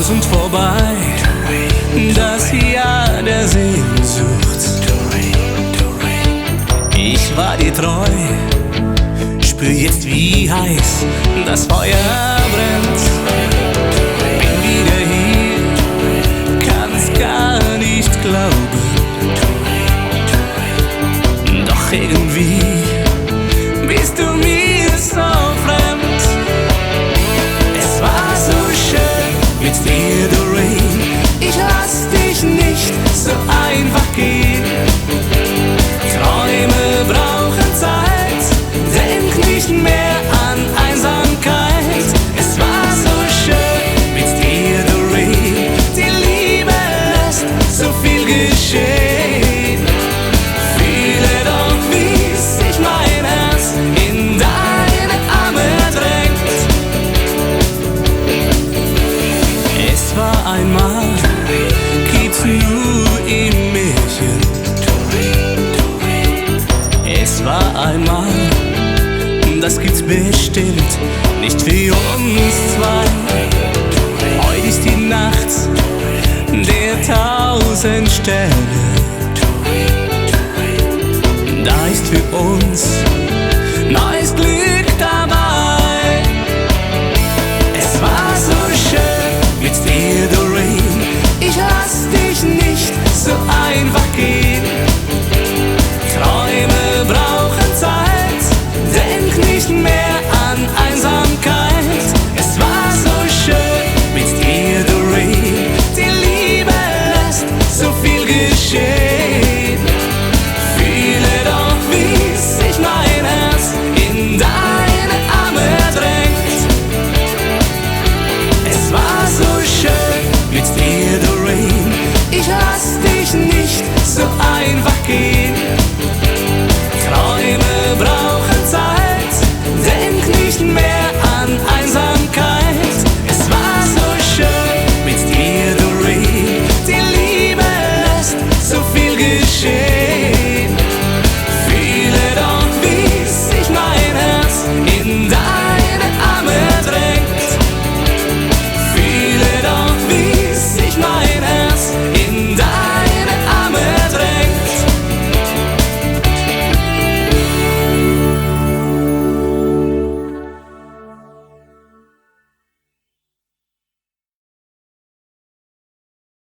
aus und vorbei, das Jahr der Sehnsucht. Ich war dir treu, spür jetzt wie heiß das Feuer brennt. Bin wieder hier, kann's gar nicht glauben, doch irgendwie bist du mir so fremd. Es war so schön mit dir, Doreen, ich lass dich nicht so einfach gehen. Träume brauchen Zeit, denk nicht mehr an Einsamkeit. Es war so schön mit dir, Doreen, die Liebe lässt so viel geschehen. Fühle doch, wie sich mein Herz in deine Arme drängt. Es war einmal, gibt's nur im Märchen. Es war einmal, das gibt's bestimmt nicht für uns zwei. Heute ist die Nacht der 1000 Sterne. Da ist für uns